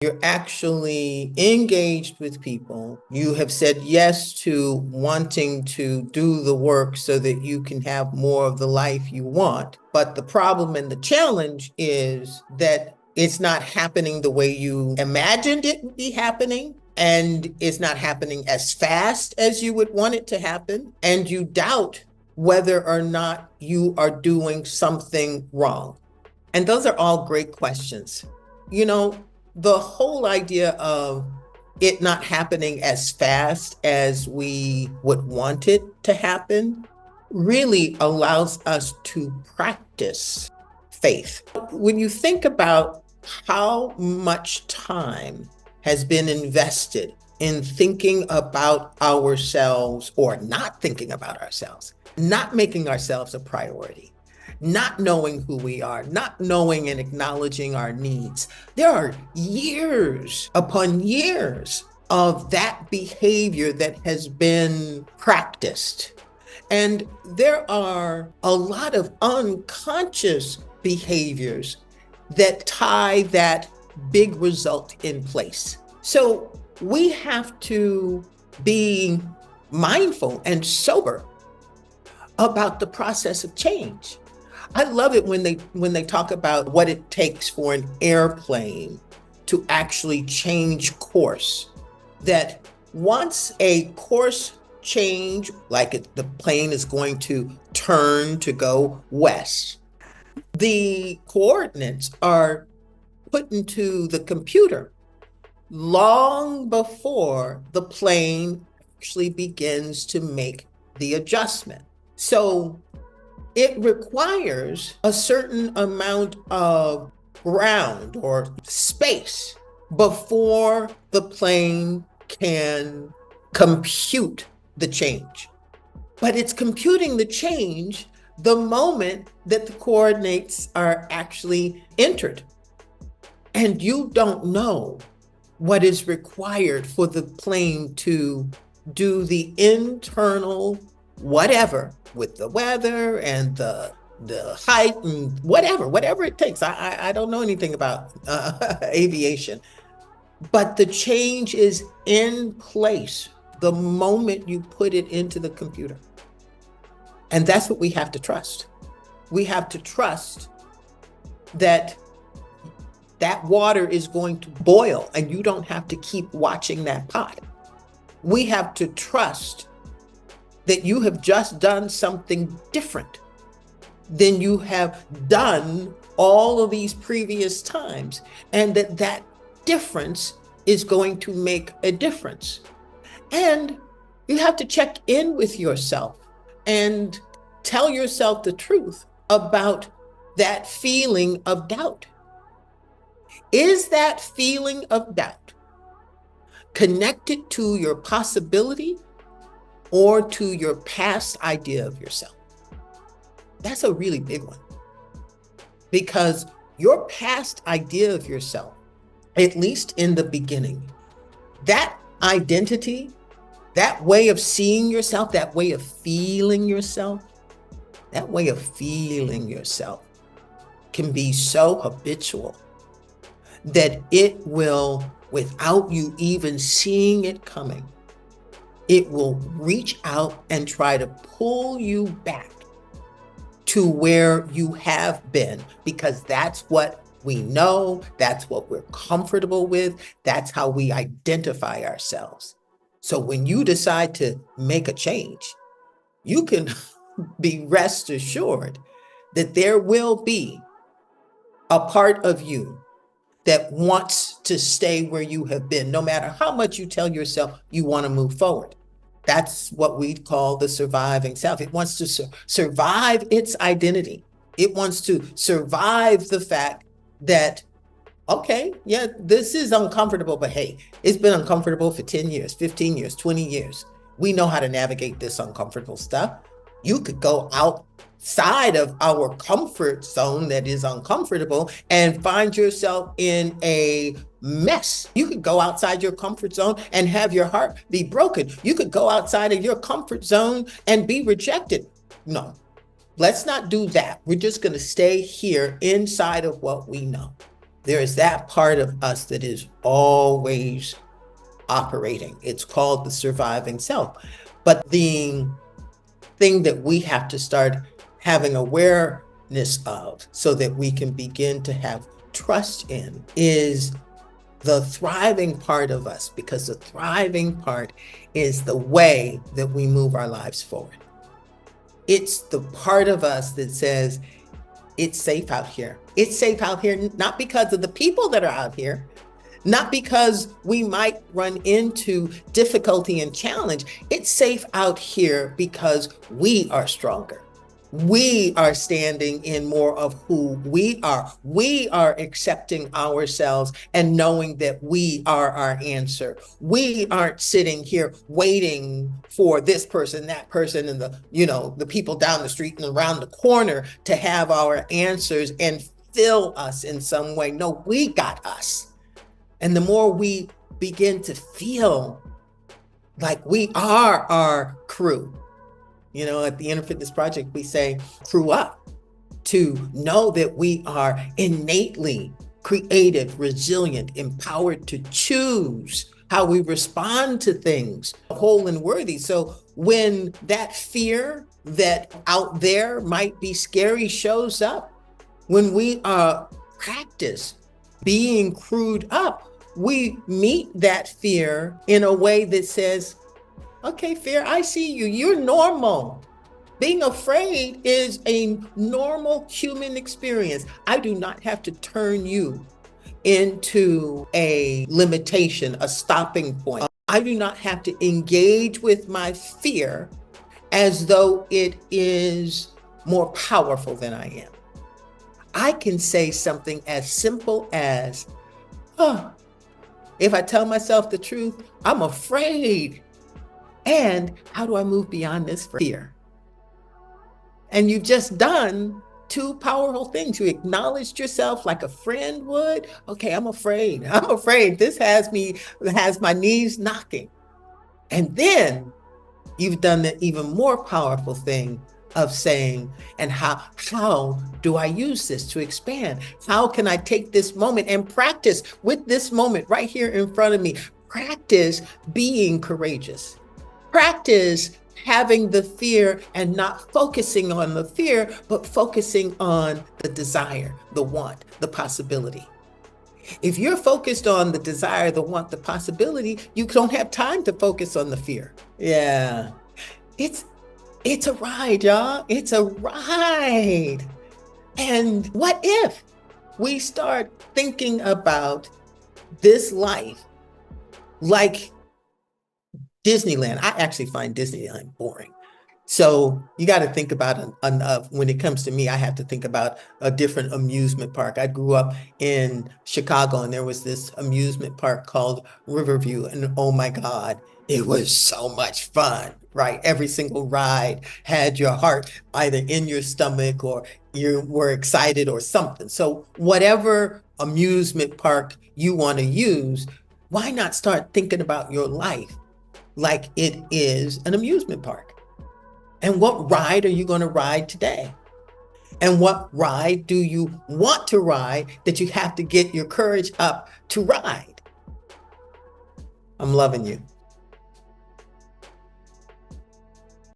You're actually engaged with people. You have said yes to wanting to do the work so that you can have more of the life you want. But the problem and the challenge is that it's not happening the way you imagined it would be happening. And it's not happening as fast as you would want it to happen. And you doubt whether or not you are doing something wrong. And those are all great questions. You know, the whole idea of it not happening as fast as we would want it to happen really allows us to practice faith. When you think about how much time has been invested in thinking about ourselves or not thinking about ourselves, not making ourselves a priority, not knowing who we are, not knowing and acknowledging our needs. There are years upon years of that behavior that has been practiced. And there are a lot of unconscious behaviors that tie that big result in place. So we have to be mindful and sober about the process of change. I love it when they talk about what it takes for an airplane to actually change course. That once a course change, like the plane is going to turn to go west, the coordinates are put into the computer long before the plane actually begins to make the adjustment. So it requires a certain amount of ground or space before the plane can compute the change. But it's computing the change the moment that the coordinates are actually entered. And you don't know what is required for the plane to do the internal whatever with the weather and the height and whatever it takes. I don't know anything about aviation, but the change is in place the moment you put it into the computer. And that's what we have to trust. We have to trust that that water is going to boil and you don't have to keep watching that pot. We have to trust that you have just done something different than you have done all of these previous times, and that difference is going to make a difference. And you have to check in with yourself and tell yourself the truth about that feeling of doubt. Is that feeling of doubt connected to your possibility or to your past idea of yourself? That's a really big one, because your past idea of yourself, at least in the beginning, that identity, that way of seeing yourself, that way of feeling yourself, can be so habitual that it will, without you even seeing it coming, it will reach out and try to pull you back to where you have been, because that's what we know, that's what we're comfortable with, that's how we identify ourselves. So when you decide to make a change, you can be rest assured that there will be a part of you that wants to stay where you have been, no matter how much you tell yourself you want to move forward. That's what we call the surviving self. It wants to survive its identity. It wants to survive the fact that, okay, yeah, this is uncomfortable, but hey, it's been uncomfortable for 10 years, 15 years, 20 years. We know how to navigate this uncomfortable stuff. You could go outside of our comfort zone that is uncomfortable and find yourself in a mess. You could go outside your comfort zone and have your heart be broken. You could go outside of your comfort zone and be rejected. No, let's not do that. We're just going to stay here inside of what we know. There is that part of us that is always operating. It's called the surviving self. But the thing that we have to start having awareness of so that we can begin to have trust in is the thriving part of us, because the thriving part is the way that we move our lives forward. It's the part of us that says, it's safe out here. It's safe out here, not because of the people that are out here, not because we might run into difficulty and challenge. It's safe out here because we are stronger. We are standing in more of who we are. We are accepting ourselves and knowing that we are our answer. We aren't sitting here waiting for this person, that person, and the people down the street and around the corner to have our answers and fill us in some way. No, we got us. And the more we begin to feel like we are our crew, at the Inner Fitness Project, we say crew up, to know that we are innately creative, resilient, empowered to choose how we respond to things, whole and worthy. So when that fear that out there might be scary shows up, when we practice being crewed up, we meet that fear in a way that says, okay, fear, I see you. You're normal. Being afraid is a normal human experience. I do not have to turn you into a limitation, a stopping point. I do not have to engage with my fear as though it is more powerful than I am. I can say something as simple as, oh, if I tell myself the truth, I'm afraid. And how do I move beyond this fear? And you've just done two powerful things. You acknowledged yourself like a friend would. Okay, I'm afraid. I'm afraid. This has my knees knocking. And then you've done the even more powerful thing of saying, and how do I use this to expand? How can I take this moment and practice with this moment right here in front of me? Practice being courageous. Practice having the fear and not focusing on the fear, but focusing on the desire, the want, the possibility. If you're focused on the desire, the want, the possibility, you don't have time to focus on the fear. Yeah. It's a ride, y'all. It's a ride. And what if we start thinking about this life like Disneyland? I actually find Disneyland boring. So you got to think about when it comes to me, I have to think about a different amusement park. I grew up in Chicago, and there was this amusement park called Riverview. And oh my God, it was so much fun, right? Every single ride had your heart either in your stomach or you were excited or something. So whatever amusement park you want to use, why not start thinking about your life like it is an amusement park? And what ride are you going to ride today? And what ride do you want to ride that you have to get your courage up to ride? I'm loving you.